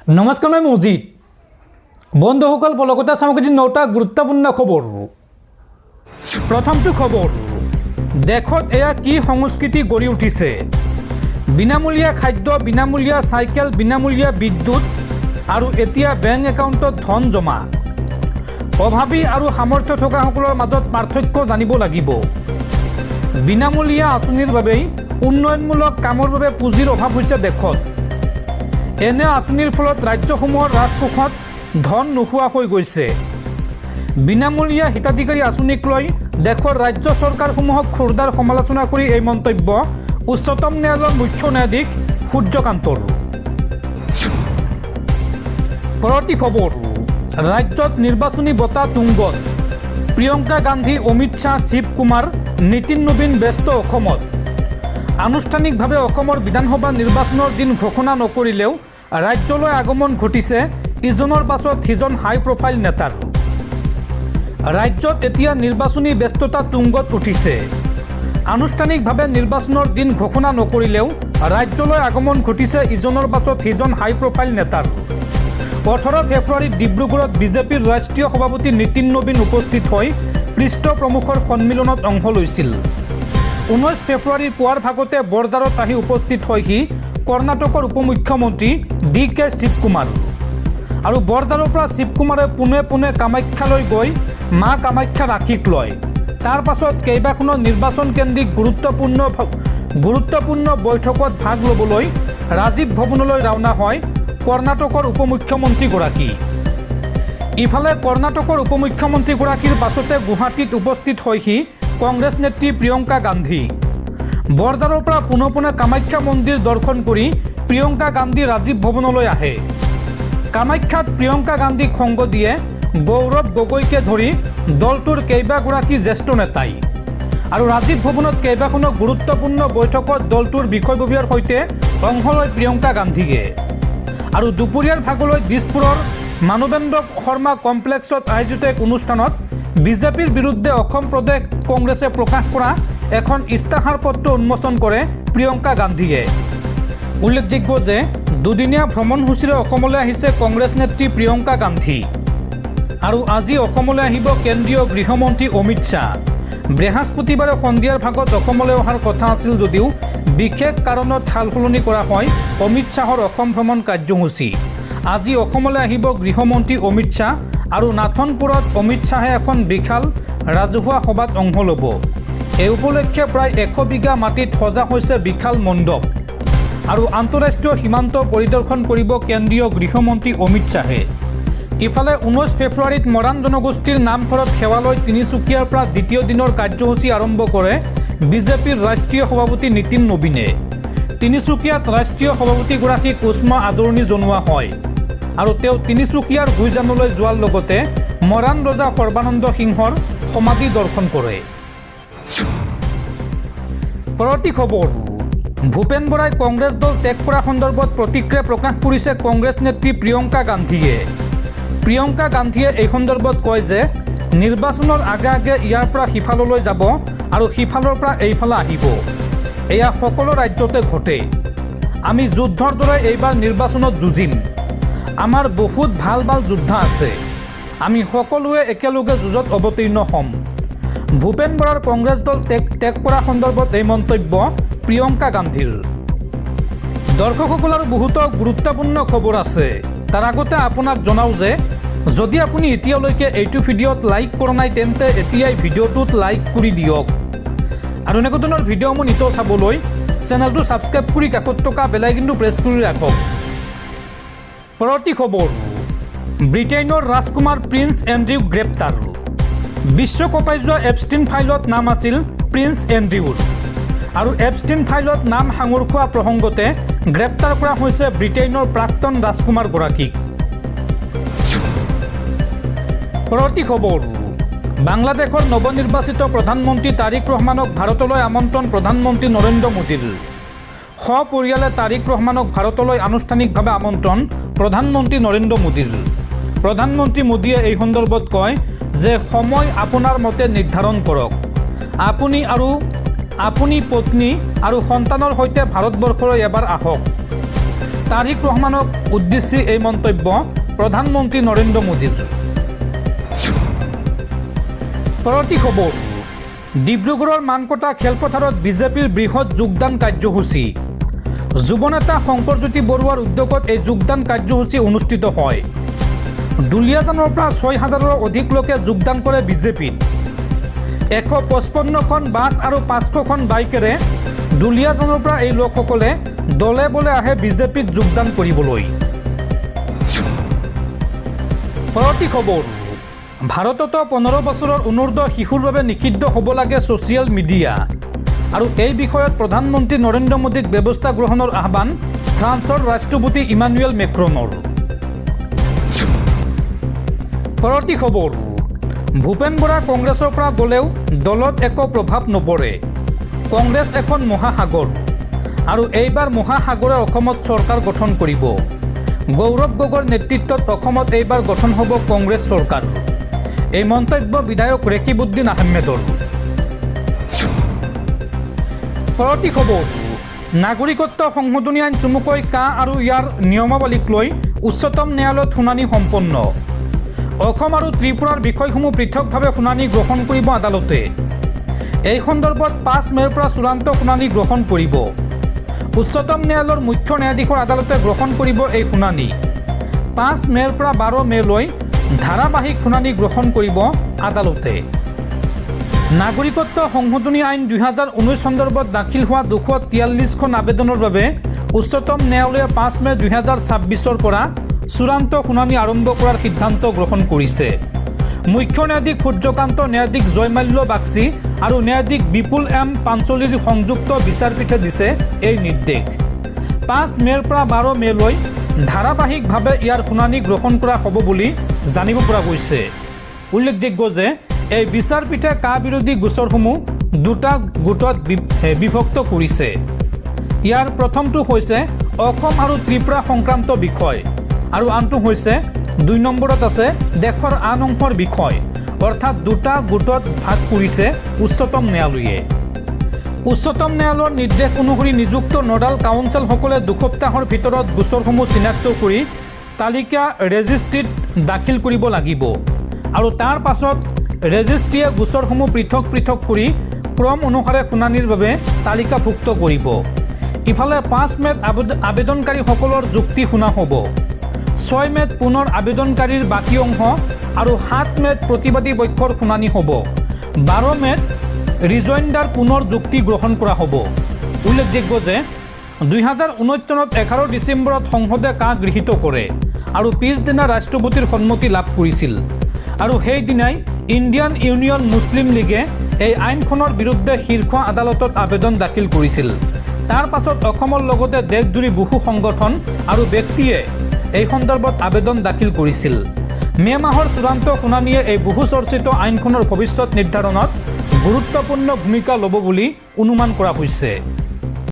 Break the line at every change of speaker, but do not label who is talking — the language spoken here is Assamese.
নমস্কাৰ, মই মজিদ। বন্ধুসকল, পলকতা সামগ্ৰীৰ 9টা গুৰুত্বপূৰ্ণ খবৰ। প্ৰথমটো খবৰ, দেশত এয়া কি সংস্কৃতি গঢ়ি উঠিছে। বিনামূলীয়া খাদ্য, বিনামূলীয়া চাইকেল, বিনামূলীয়া বিদ্যুৎ আৰু এতিয়া বেংক একাউণ্টত ধন জমা। অভাৱী আৰু সামৰ্থ্য থকাসকলৰ মাজত পাৰ্থক্য জানিব লাগিব। বিনামূলীয়া আঁচনিৰ বাবেই উন্নয়নমূলক কামৰ বাবে পুঁজিৰ অভাৱ হৈছে দেশত। এনে আঁচনিৰ ফলত ৰাজ্যসমূহৰ ৰাজকোষত ধন নোহোৱা হৈ গৈছে। বিনামূলীয়া হিতাধিকাৰী আঁচনিক লৈ দেশৰ ৰাজ্য চৰকাৰসমূহক খোৰদাৰ সমালোচনা কৰি এই মন্তব্য উচ্চতম ন্যায়ালয়ৰ মুখ্য ন্যায়াধীশ সূৰ্যকান্তৰ। পৰৱৰ্তী খবৰ, ৰাজ্যত নিৰ্বাচনী বঁটা তুংগত। প্ৰিয়ংকা গান্ধী, অমিত শ্বাহ, শিৱ কুমাৰ, নীতিন নবীন ব্যস্ত অসমত। আনুষ্ঠানিকভাৱে অসমৰ বিধানসভা নিৰ্বাচনৰ দিন ঘোষণা নকৰিলেও ৰাজ্যলৈ আগমন ঘটিছে ইজনৰ পাছত সিজন হাই প্ৰফাইল নেতাৰ। ৰাজ্যত এতিয়া নিৰ্বাচনী ব্যস্ততা তুংগত উঠিছে। আনুষ্ঠানিকভাৱে নিৰ্বাচনৰ দিন ঘোষণা নকৰিলেও ৰাজ্যলৈ আগমন ঘটিছে ইজনৰ পাছত সিজন হাই প্ৰফাইল নেতাৰ। 18 ফেব্ৰুৱাৰীত ডিব্ৰুগড়ত বিজেপিৰ ৰাষ্ট্ৰীয় সভাপতি নীতিন নবীন উপস্থিত হৈ পৃষ্ঠ প্ৰমুখৰ সন্মিলনত অংশ লৈছিল। 19 ফেব্ৰুৱাৰীৰ পুৱাৰ ভাগতে বৰঝাৰত আহি উপস্থিত হয়হি কৰ্ণাটকৰ উপমুখ্যমন্ত্ৰী DK শিৱকুমাৰ। আৰু বৰঝাৰৰ পৰা শিৱকুমাৰে পোনে পোনে কামাখ্যালৈ গৈ মা কামাখ্যাৰ আশীষ লয়। তাৰ পাছত কেইবাখনো নিৰ্বাচন কেন্দ্ৰিক গুৰুত্বপূৰ্ণ বৈঠকত ভাগ ল'বলৈ ৰাজীৱ ভৱনলৈ ৰাওনা হয় কৰ্ণাটকৰ উপমুখ্যমন্ত্ৰীগৰাকী। ইফালে কৰ্ণাটকৰ উপমুখ্যমন্ত্ৰীগৰাকীৰ পাছতে গুৱাহাটীত উপস্থিত হয়হি কংগ্ৰেছ নেত্ৰী প্ৰিয়ংকা গান্ধী। বৰঝাৰৰ পৰা পোনে পোনে কামাখ্যা মন্দিৰ দৰ্শন কৰি প্ৰিয়ংকা গান্ধী ৰাজীৱ ভৱনলৈ আহে। কামাখ্যাত প্ৰিয়ংকা গান্ধীক সংগ দিয়ে গৌৰৱ গগৈকে ধৰি দলটোৰ কেইবাগৰাকী জ্যেষ্ঠ নেতাই। আৰু ৰাজীৱ ভৱনত কেইবাখনো গুৰুত্বপূৰ্ণ বৈঠকত দলটোৰ বিষয়ববীয়াৰ সৈতে অংশ লয় প্ৰিয়ংকা গান্ধীয়ে। আৰু দুপৰীয়াৰ ভাগলৈ দিছপুৰৰ মানৱেন্দ্ৰ শৰ্মা কমপ্লেক্সত আয়োজিত এক অনুষ্ঠানত বিজেপিৰ বিৰুদ্ধে অসম প্ৰদেশ কংগ্ৰেছে প্ৰকাশ কৰা এখন ইস্তাহাৰ পত্ৰ উন্মোচন কৰে প্ৰিয়ংকা গান্ধীয়ে। উল্লেখযোগ্য যে দুদিনীয়া ভ্ৰমণসূচীৰে অসমলৈ আহিছে কংগ্ৰেছ নেত্ৰী প্ৰিয়ংকা গান্ধী। আৰু আজি অসমলৈ আহিব কেন্দ্ৰীয় গৃহমন্ত্ৰী অমিত শ্বাহ। বৃহস্পতিবাৰে সন্ধিয়াৰ ভাগত অসমলৈ অহাৰ কথা আছিল যদিও বিশেষ কাৰণত সাল সলনি কৰা হয় অমিত শ্বাহৰ অসম ভ্ৰমণ কাৰ্যসূচী। আজি অসমলৈ আহিব গৃহমন্ত্ৰী অমিত শ্বাহ আৰু নাথনপুৰত অমিত শ্বাহে এখন বিশাল ৰাজহুৱা সভাত অংশ ল'ব। এই উপলক্ষে প্ৰায় 100 বিঘা মাটিত সজা হৈছে বিশাল মণ্ডপ। আৰু আন্তঃৰাষ্ট্ৰীয় সীমান্ত পৰিদৰ্শন কৰিব কেন্দ্ৰীয় গৃহমন্ত্ৰী অমিত শ্বাহে। ইফালে 19 ফেব্ৰুৱাৰীত মৰাণ জনগোষ্ঠীৰ নামঘৰত সেৱা লৈ তিনিচুকীয়াৰ পৰা দ্বিতীয় দিনৰ কাৰ্যসূচী আৰম্ভ কৰে বিজেপিৰ ৰাষ্ট্ৰীয় সভাপতি নীতিন নবীনে। তিনিচুকীয়াত ৰাষ্ট্ৰীয় সভাপতিগৰাকীক উষ্ম আদৰণি জনোৱা হয়। আৰু তেওঁ তিনিচুকীয়াৰ গুইজানলৈ যোৱাৰ লগতে মৰাণ ৰজা সৰ্বানন্দ সিংহৰ সমাধি দৰ্শন কৰে। পৰৱৰ্তী খবৰ, ভূপেন বৰাই কংগ্ৰেছ দল ত্যাগ কৰা সন্দৰ্ভত প্ৰতিক্ৰিয়া প্ৰকাশ কৰিছে কংগ্ৰেছ নেত্ৰী প্ৰিয়ংকা গান্ধীয়ে। প্ৰিয়ংকা গান্ধীয়ে এই সন্দৰ্ভত কয় যে নিৰ্বাচনৰ আগে আগে ইয়াৰ পৰা সিফাললৈ যাব আৰু সিফালৰ পৰা এইফালে আহিব। এয়া সকলো ৰাজ্যতে ঘটে। আমি যুদ্ধৰ দৰে এইবাৰ নিৰ্বাচনত যুঁজিম। আমাৰ বহুত ভাল ভাল যোদ্ধা আছে। আমি সকলোৱে একেলগে যুঁজত অৱতীৰ্ণ হ'ম। ভূপেন বৰাৰ কংগ্ৰেছ দল ত্যাগ কৰা সন্দৰ্ভত এই মন্তব্য প্ৰিয়ংকা গান্ধীৰ। দৰ্শকসকল, আৰু বহুতো গুৰুত্বপূৰ্ণ খবৰ আছে। তাৰ আগতে আপোনাক জনাওঁ যে যদি আপুনি এতিয়ালৈকে এইটো ভিডিঅ'ত লাইক কৰা নাই তেন্তে এতিয়াই ভিডিঅ'টোত লাইক কৰি দিয়ক। আৰু এনেকুৱা ধৰণৰ ভিডিঅ'সমূহ নিতৌ চাবলৈ চেনেলটো ছাবস্ক্ৰাইব কৰি কাষত থকা বেল আইকনটো প্ৰেছ কৰি ৰাখক। পৰৱৰ্তী খবৰ, ব্ৰিটেইনৰ ৰাজকুমাৰ প্ৰিন্স এণ্ড্ৰিউ গ্ৰেপ্তাৰ। বিশ্ব কঁপাই যোৱা এপষ্টিন ফাইলত নাম আছিল প্ৰিন্স এণ্ড্ৰিউৰ। আৰু এপষ্টিন ফাইলত নাম সাঙুৰ খোৱা প্ৰসংগতে গ্ৰেপ্তাৰ কৰা হৈছে ব্ৰিটেইনৰ প্ৰাক্তন ৰাজকুমাৰগৰাকীক। পৰৱৰ্তী খবৰ, বাংলাদেশৰ নৱনিৰ্বাচিত প্ৰধানমন্ত্ৰী তাৰিক ৰহমানক ভাৰতলৈ আমন্ত্ৰণ প্ৰধানমন্ত্ৰী নৰেন্দ্ৰ মোদীৰ। সপৰিয়ালে তাৰিক ৰহমানক ভাৰতলৈ আনুষ্ঠানিকভাৱে আমন্ত্ৰণ প্ৰধানমন্ত্ৰী নৰেন্দ্ৰ মোদীৰ। প্ৰধানমন্ত্ৰী মোদীয়ে এই সন্দৰ্ভত কয় যে সময় আপোনাৰ মতে নিৰ্ধাৰণ কৰক। আপুনি পত্নী আৰু সন্তানৰ সৈতে ভাৰতবৰ্ষলৈ এবাৰ আহক। তাৰিক ৰহমানক উদ্দেশ্যি এই মন্তব্য প্ৰধানমন্ত্ৰী নৰেন্দ্ৰ মোদীৰ। পৰৱৰ্তী খবৰ, ডিব্ৰুগড়ৰ মানকটা খেলপথাৰত বিজেপিৰ বৃহৎ যোগদান কাৰ্যসূচী। যুৱনেতা শংকৰজ্যোতি বৰুৱাৰ উদ্যোগত এই যোগদান কাৰ্যসূচী অনুষ্ঠিত হয়। দুলীয়াজানৰ পৰা 6,000ৰো অধিক লোকে যোগদান কৰে বিজেপিত। 155খন বাছ আৰু 500খন বাইকেৰে দুলীয়াজানৰ পৰা এই লোকসকলে দলে বলে আহে বিজেপিত যোগদান কৰিবলৈ। পৰৱৰ্তী খবৰ, ভাৰততো 15 বছৰৰ অনুৰ্ধ শিশুৰ বাবে নিষিদ্ধ হ'ব লাগে ছ'চিয়েল মিডিয়া। আৰু এই বিষয়ত প্ৰধানমন্ত্ৰী নৰেন্দ্ৰ মোদীক ব্যৱস্থা গ্ৰহণৰ আহ্বান ফ্ৰান্সৰ ৰাষ্ট্ৰপতি ইমানুৱেল মেক্ৰনৰ। পৰৱৰ্তী খবৰ, ভূপেন বৰা কংগ্ৰেছৰ পৰা গ'লেও দলত একো প্ৰভাৱ নপৰে। কংগ্ৰেছ এখন মহাসাগৰ আৰু এইবাৰ মহাসাগৰে অসমত চৰকাৰ গঠন কৰিব। গৌৰৱ গগৈৰ নেতৃত্বত অসমত এইবাৰ গঠন হ'ব কংগ্ৰেছ চৰকাৰ। এই মন্তব্য বিধায়ক ৰেকিবুদ্দিন আহমেদৰ। পৰৱৰ্তী খবৰ, নাগৰিকত্ব সংশোধনী আইন চমুকৈ কা আৰু ইয়াৰ নিয়মাৱলীক লৈ উচ্চতম ন্যায়ালয়ত শুনানি সম্পন্ন। অসম আৰু ত্ৰিপুৰাৰ বিষয়সমূহ পৃথকভাৱে শুনানি গ্ৰহণ কৰিব আদালতে। এই সন্দৰ্ভত 5 মে'ৰ পৰা চূড়ান্ত শুনানি গ্ৰহণ কৰিব। উচ্চতম ন্যায়ালয়ৰ মুখ্য ন্যায়াধীশৰ আদালতে গ্ৰহণ কৰিব এই শুনানি। 5 মে'ৰ পৰা 12 মে'লৈ ধাৰাবাহিক শুনানি গ্ৰহণ কৰিব আদালতে। নাগৰিকত্ব সংশোধনী আইন 2019 সন্দৰ্ভত দাখিল হোৱা 243খন আবেদনৰ বাবে উচ্চতম ন্যায়ালয়ে 5 মে' 2026ৰ পৰা চূড়ান্ত শুনানি আৰম্ভ কৰাৰ সিদ্ধান্ত গ্ৰহণ কৰিছে। মুখ্য ন্যায়াধীশ সূৰ্যকান্ত, ন্যায়াধীশ জয়মাল্য বাগচি আৰু ন্যায়াধীশ বিপুল এম পাঞ্চলিৰ সংযুক্ত বিচাৰপীঠে দিছে এই নিৰ্দেশ। 5 মে'ৰ পৰা 12 মে'লৈ ধাৰাবাহিকভাৱে ইয়াৰ শুনানি গ্ৰহণ কৰা হ'ব বুলি জানিব পৰা গৈছে। উল্লেখযোগ্য যে এই বিচাৰপীঠে কা বিৰোধী গোচৰসমূহ 2টা গোটত বিভক্ত কৰিছে। ইয়াৰ প্ৰথমটো হৈছে অসম আৰু ত্ৰিপুৰা সংক্ৰান্ত বিষয় আৰু আনটো হৈছে 2 নম্বৰত আছে দেশৰ আন অংশৰ বিষয়, অৰ্থাৎ 2টা গোটত ভাগ কৰিছে উচ্চতম ন্যায়ালয়ে। উচ্চতম ন্যায়ালয়ৰ নিৰ্দেশ অনুসৰি নিযুক্ত নডাল কাউন্সিলসকলে 2 সপ্তাহৰ ভিতৰত গোচৰসমূহ চিনাক্ত কৰি তালিকা ৰেজিষ্ট্ৰীত দাখিল কৰিব লাগিব আৰু তাৰ পাছত ৰেজিষ্ট্ৰীয়ে গোচৰসমূহ পৃথক পৃথক কৰি ক্ৰম অনুসাৰে শুনানিৰ বাবে তালিকাভুক্ত কৰিব। ইফালে 5 মে'ত আবেদনকাৰীসকলৰ যুক্তি শুনা হ'ব। 6 মে'ত পুনৰ আবেদনকাৰীৰ বাকী অংশ আৰু 7 মে'ত প্ৰতিবাদী পক্ষৰ শুনানি হ'ব। 12 মে'ত ৰিজইণ্ডাৰ পুনৰ যুক্তি গ্ৰহণ কৰা হ'ব। উল্লেখযোগ্য যে 2019 চনত 11 ডিচেম্বৰত সংসদে কা গৃহীত কৰে আৰু পিছদিনা ৰাষ্ট্ৰপতিৰ সন্মতি লাভ কৰিছিল আৰু সেইদিনাই ইণ্ডিয়ান ইউনিয়ন মুছলিম লীগে এই আইনখনৰ বিৰুদ্ধে শীৰ্ষ আদালতত আবেদন দাখিল কৰিছিল। তাৰ পাছত অসমৰ লগতে দেশজুৰি বহু সংগঠন আৰু ব্যক্তিয়ে এই সন্দৰ্ভত আবেদন দাখিল কৰিছিল। মে' মাহৰ চূড়ান্ত শুনানিয়ে এই বহু চৰ্চিত আইনখনৰ ভৱিষ্যত নিৰ্ধাৰণত গুৰুত্বপূৰ্ণ ভূমিকা ল'ব বুলি অনুমান কৰা হৈছে।